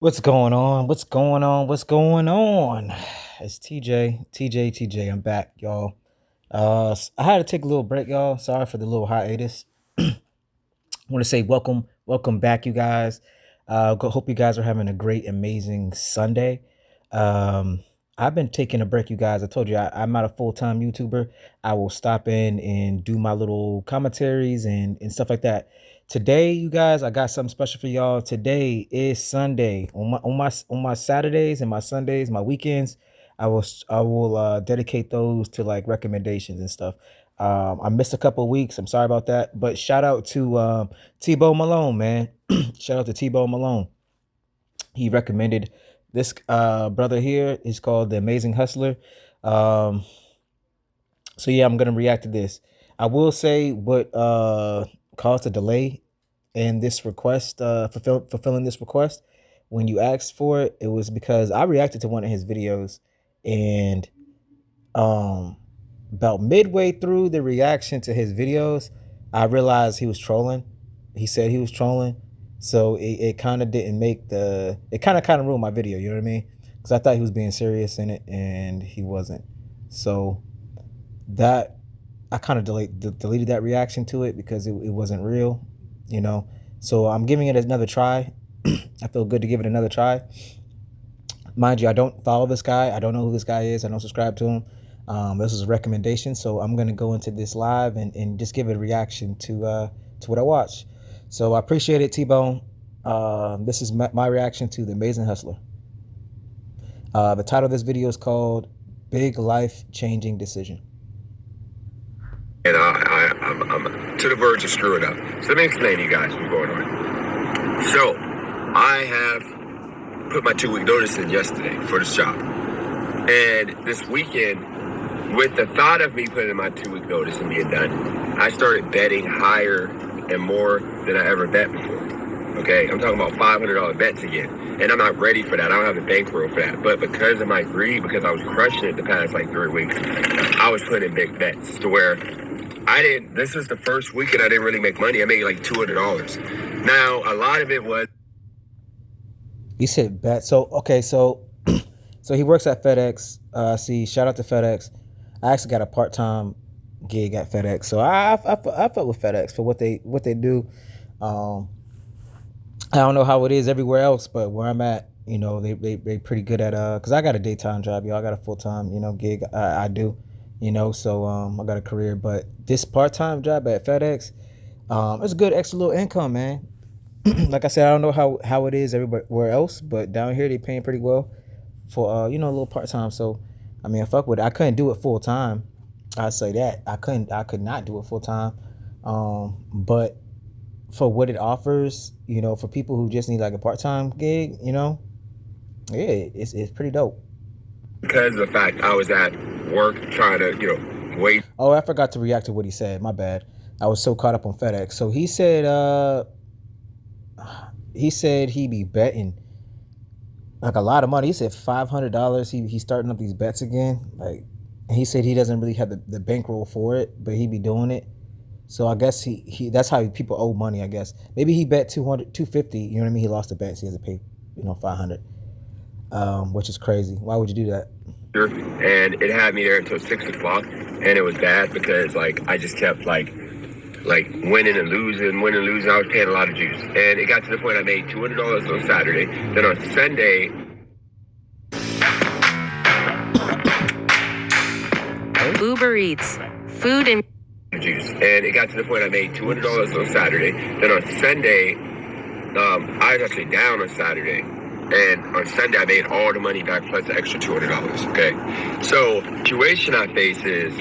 What's going on? What's going on? What's going on? It's TJ. I'm back, y'all. I had to take a little break, y'all. Sorry for the little hiatus. I want to say welcome back, you guys. Hope you guys are having a great, amazing Sunday. Um, I've been taking a break, you guys. I told you I'm not a full time YouTuber. I will stop in and do my little commentaries and stuff like that. Today, you guys, I got something special for y'all. Today is Sunday. On my Saturdays and my Sundays, my weekends, I will dedicate those to like recommendations and stuff. I missed a couple of weeks. I'm sorry about that, but shout out to Tebow Malone, man. Shout out to Tebow Malone. He recommended this brother here. He's called TheAmazingHustler. Um, so yeah, I'm gonna react to this. I will say what caused a delay in this request, fulfilling this request. When you asked for it, it was because I reacted to one of his videos, and um, about midway through the reaction to his videos, I realized he was trolling. He said he was trolling, so it kind of didn't make the. It kind of ruined my video. You know what I mean? Because I thought he was being serious in it, and he wasn't. So that I kind of deleted that reaction to it because it wasn't real, you know. So I'm giving it another try. I feel good to give it another try. Mind you, I don't follow this guy. I don't know who this guy is. I don't subscribe to him. This is a recommendation, so I'm gonna go into this live and just give it a reaction to what I watch. So I appreciate it, T-Bone. This is my reaction to The Amazing Hustler. The title of this video is called "Big Life Changing Decision." And I'm to the verge of screwing up. So let me explain to you guys what's going on. So I have put my 2-week notice in yesterday for this job. And this weekend, with the thought of me putting in my 2-week notice and being done, I started betting higher and more than I ever bet before. Okay, I'm talking about $500 bets again. And I'm not ready for that. I don't have the bankroll for that. But because of my greed, because I was crushing it the past like 3 weeks, I was putting in big bets to where this is the first weekend I didn't really make money. I made like $200. Now, a lot of it was. You said bet. So, okay, so he works at FedEx. See, shout out to FedEx. I actually got a part-time gig at FedEx. So I felt with FedEx for what they do. I don't know how it is everywhere else, but where I'm at, you know, they pretty good at because I got a daytime job, y'all. I got a full-time, gig. I do, so I got a career, but this part-time job at FedEx, it's a good extra little income, man. Like I said, I don't know how it is everywhere else, but down here they paying pretty well for a little part-time. So I mean, I fuck with it. I couldn't do it full-time. I say that I could not do it full-time. But for what it offers, for people who just need like a part-time gig, yeah, it's pretty dope. Because of the fact I was at work trying to, wait. Oh, I forgot to react to what he said. My bad. I was so caught up on FedEx. So he said he be betting like a lot of money. He said $500. He's starting up these bets again. Like, he said he doesn't really have the bankroll for it, but he be doing it. So I guess he that's how people owe money, I guess. Maybe he bet 200, 250, you know what I mean? He lost the bet, so he has to pay, 500. Which is crazy. Why would you do that? And it had me there until 6 o'clock, and it was bad because like I just kept like winning and losing. I was paying a lot of juice, and it got to the point I made $200 on Saturday. Then on Sunday, Uber Eats, food and juice, and it got to the point I made $200 on Saturday. Then on Sunday, I was actually down on Saturday, and on Sunday I made all the money back plus the extra $200. Okay, so the situation I face is,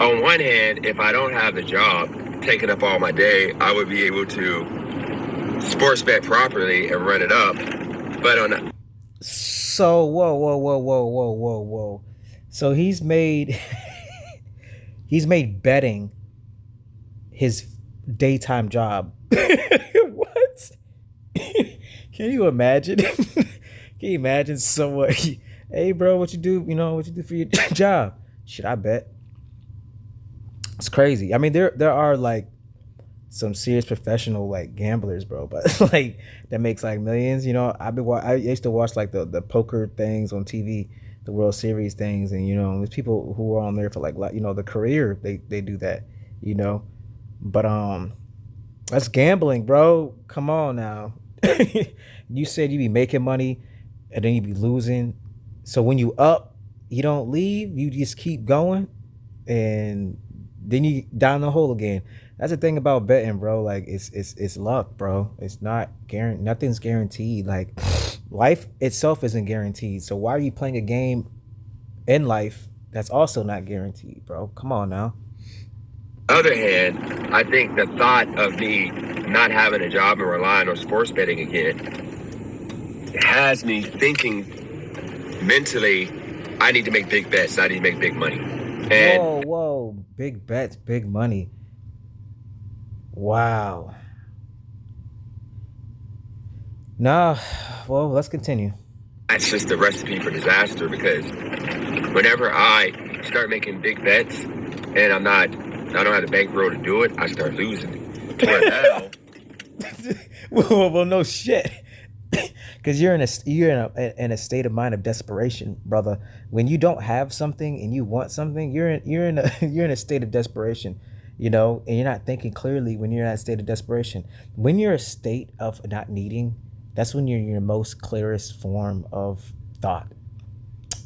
on one hand, if I don't have the job taking up all my day, I would be able to sports bet properly and run it up. But on so whoa. So he's made he's made betting his daytime job. What? Can you imagine? Can you imagine someone? Hey, bro, what you do? What you do for your job? Should I bet? It's crazy. I mean, there are like some serious professional like gamblers, bro. But like that makes like millions. I used to watch like the poker things on TV, the World Series things, and there's people who are on there for like the career they do that, you know. But that's gambling, bro. Come on now. You said you be making money and then you be losing. So when you up, you don't leave. You just keep going, and then you down the hole again. That's the thing about betting, bro. Like it's luck, bro. It's not guaranteed. Nothing's guaranteed. Like life itself isn't guaranteed. So why are you playing a game in life that's also not guaranteed, bro? Come on now. Other hand, I think the thought of me not having a job and relying on sports betting again has me thinking mentally, I need to make big bets. I need to make big money. And Whoa, big bets, big money. Wow. Nah, well, let's continue. that's just a recipe for disaster, because whenever I start making big bets and I don't have the bankroll to do it, I start losing. To where now, Well, no shit. Because you're in a state of mind of desperation, brother. When you don't have something and you want something, you're in a state of desperation, and you're not thinking clearly when you're in that state of desperation. When you're in a state of not needing, that's when you're in your most clearest form of thought,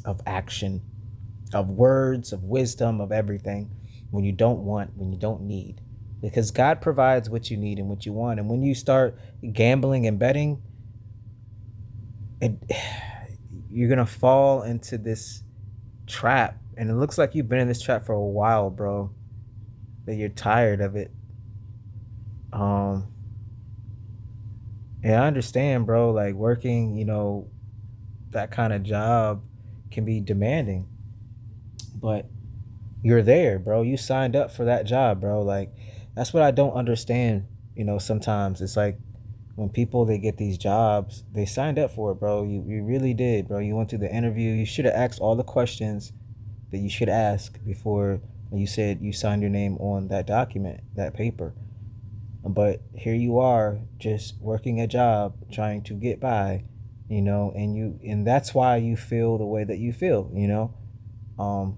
of action, of words, of wisdom, of everything. When you don't want, when you don't need, because God provides what you need and what you want. And when you start gambling and betting, you're gonna fall into this trap, and it looks like you've been in this trap for a while, bro. That you're tired of it. And I understand, bro. Like working, that kind of job can be demanding, but you're there, bro. You signed up for that job, bro. Like that's what I don't understand. Sometimes it's like when people they get these jobs, they signed up for it, bro. You really did, bro. You went through the interview. You should have asked all the questions that you should ask before you said you signed your name on that document, that paper. But here you are, just working a job, trying to get by, and that's why you feel the way that you feel, Um,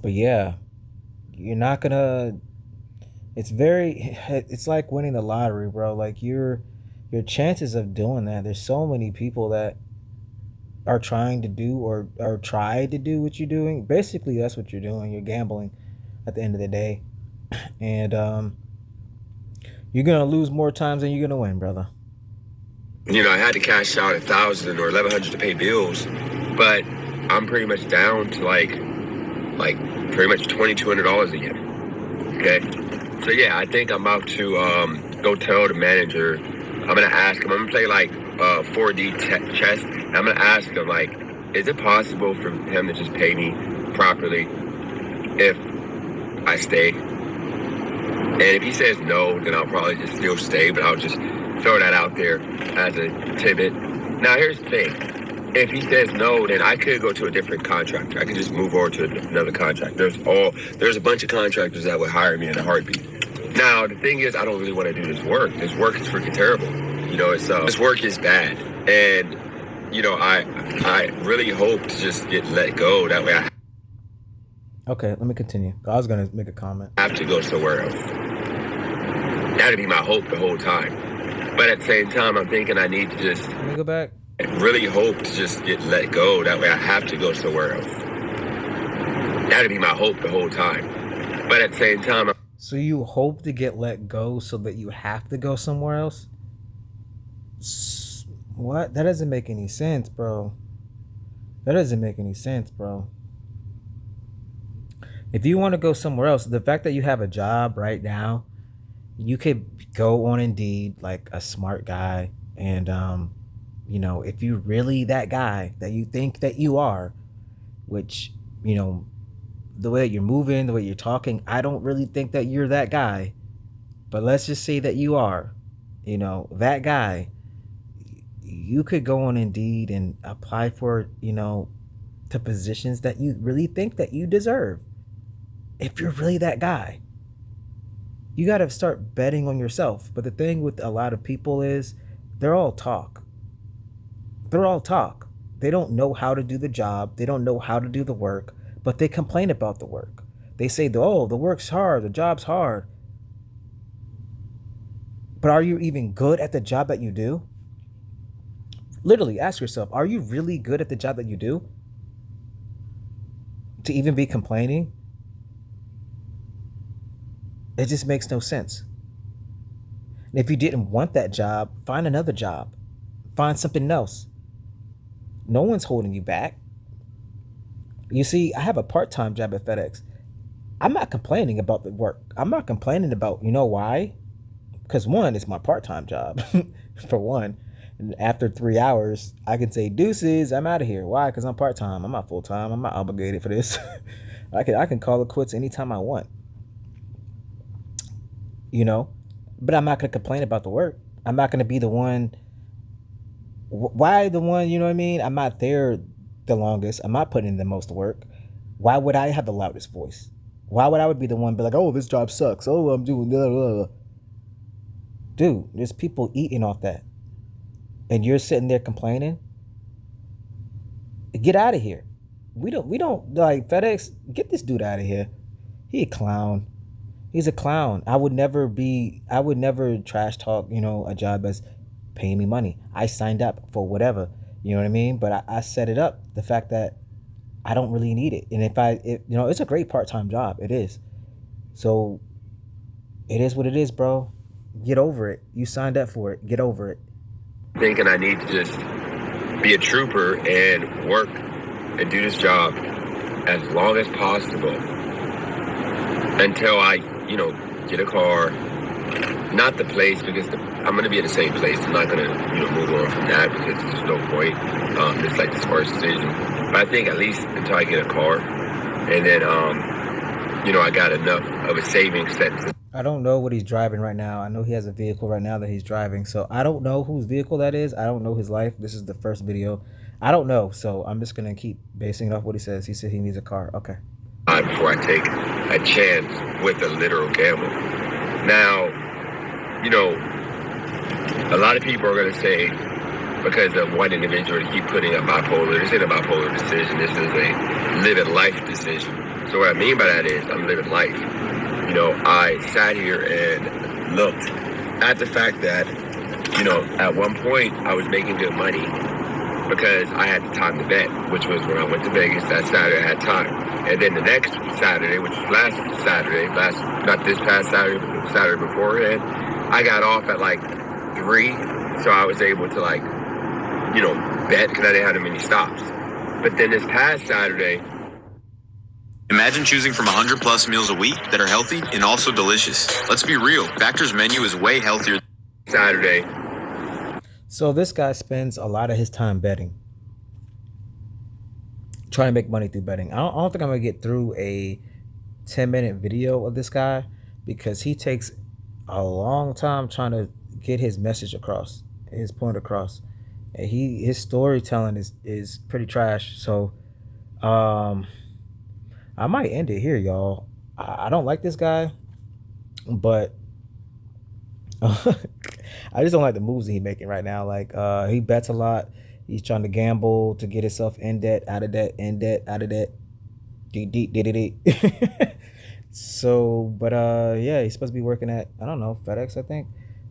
but yeah, you're not gonna. It's like winning the lottery, bro. Like your chances of doing that. There's so many people that are trying to do or try to do what you're doing. Basically, that's what you're doing. You're gambling at the end of the day, and you're gonna lose more times than you're gonna win, brother. I had to cash out 1,000 or 1,100 to pay bills, but I'm pretty much down to like pretty much $2,200 a year. Okay, so yeah, I think I'm about to go tell the manager. I'm gonna ask him. I'm gonna play like 4D chess. I'm gonna ask him like, is it possible for him to just pay me properly if I stay? And if he says no, then I'll probably just still stay, but I'll just throw that out there as a tidbit. Now, here's the thing. If he says no, then I could go to a different contractor. I could just move over to another contract. There's a bunch of contractors that would hire me in a heartbeat. Now, the thing is, I don't really want to do this work. This work is freaking terrible. This work is bad. And, I really hope to just get let go. That way Okay, let me continue. I was gonna make a comment. have to go somewhere else. That'd be my hope the whole time. But at the same time, I'm thinking I need to just Let me go back. really hope to just get let go. That way I have to go somewhere else. That'd be my hope the whole time. But at the same time, So you hope to get let go so that you have to go somewhere else? What? That doesn't make any sense, bro. That doesn't make any sense, bro. If you want to go somewhere else, the fact that you have a job right now, you could go on Indeed like a smart guy, and if you're really that guy that you think that you are, which the way that you're moving, the way you're talking, I don't really think that you're that guy, but let's just say that you are, that guy. You could go on Indeed and apply for to positions that you really think that you deserve, if you're really that guy. You got to start betting on yourself. But the thing with a lot of people is they're all talk. They're all talk. They don't know how to do the job. They don't know how to do the work, but they complain about the work. They say, oh, the work's hard, the job's hard. But are you even good at the job that you do? Literally ask yourself, are you really good at the job that you do? To even be complaining? It just makes no sense. And if you didn't want that job, find another job. Find something else. No one's holding you back. You see, I have a part-time job at FedEx. I'm not complaining about the work. I'm not complaining about, you know why? Because one, it's my part-time job, for one. And after 3 hours, I can say, deuces, I'm out of here. Why? Because I'm part-time. I'm not full-time. I'm not obligated for this. I can call it quits anytime I want. You know? But I'm not going to complain about the work. I'm not going to be the one. Why the one, you know what I mean? I'm not there the longest. I'm not putting in the most work. Why would I have the loudest voice? Why would I be the one be like, oh, this job sucks. Oh, I'm doing blah, blah, blah. Dude, there's people eating off that. And you're sitting there complaining? Get out of here. We don't like FedEx, get this dude out of here. He a clown. He's a clown. I would never trash talk, a job that's paying me money. I signed up for whatever, you know what I mean? But I set it up, the fact that I don't really need it. And it's a great part-time job. It is. So it is what it is, bro. Get over it. You signed up for it. Get over it. Thinking I need to just be a trooper and work and do this job as long as possible until I, get a car. Not the place, because I'm going to be in the same place. I'm not going to, move on from that because there's no point. It's like the smartest decision. But I think at least until I get a car, and then, I got enough of a savings set. I don't know what he's driving right now. I know he has a vehicle right now that he's driving. So I don't know whose vehicle that is. I don't know his life. This is the first video. I don't know. So I'm just going to keep basing it off what he says. He said he needs a car. Okay. Before I take a chance with a literal gamble. Now, a lot of people are going to say, because of one individual to keep putting a bipolar, this ain't a bipolar decision, this is a living life decision. So what I mean by that is, I'm living life. I sat here and looked at the fact that, at one point I was making good money because I had the time to bet, which was when I went to Vegas that Saturday. I had time. And then the next Saturday, which was not this past Saturday, but the Saturday beforehand, I got off at like 3, so I was able to bet because I didn't have that many stops. But then this past Saturday, imagine choosing from 100 plus meals a week that are healthy and also delicious. Let's be real, Factor's menu is way healthier. Saturday. So this guy spends a lot of his time betting. Trying to make money through betting. I don't think I'm going to get through a 10-minute video of this guy because he takes a long time trying to get his message across, his point across. And his storytelling is pretty trash. So I might end it here, y'all. I don't like this guy, but I just don't like the moves that he's making right now. Like he bets a lot. He's trying to gamble to get himself in debt, out of debt, in debt, out of debt. So, but yeah, he's supposed to be working at, I don't know, FedEx, I think.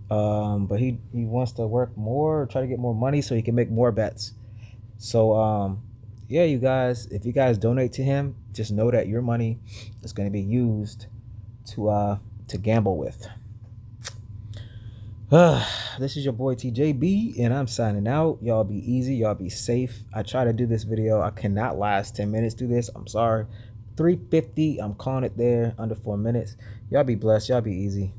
But he wants to work more, try to get more money so he can make more bets. So yeah, you guys, if you guys donate to him, just know that your money is going to be used to gamble with. This is your boy TJB, and I'm signing out. Y'all be easy. Y'all be safe. I try to do this video. I cannot last 10 minutes through this. I'm sorry. 350. I'm calling it there. Under 4 minutes. Y'all be blessed. Y'all be easy.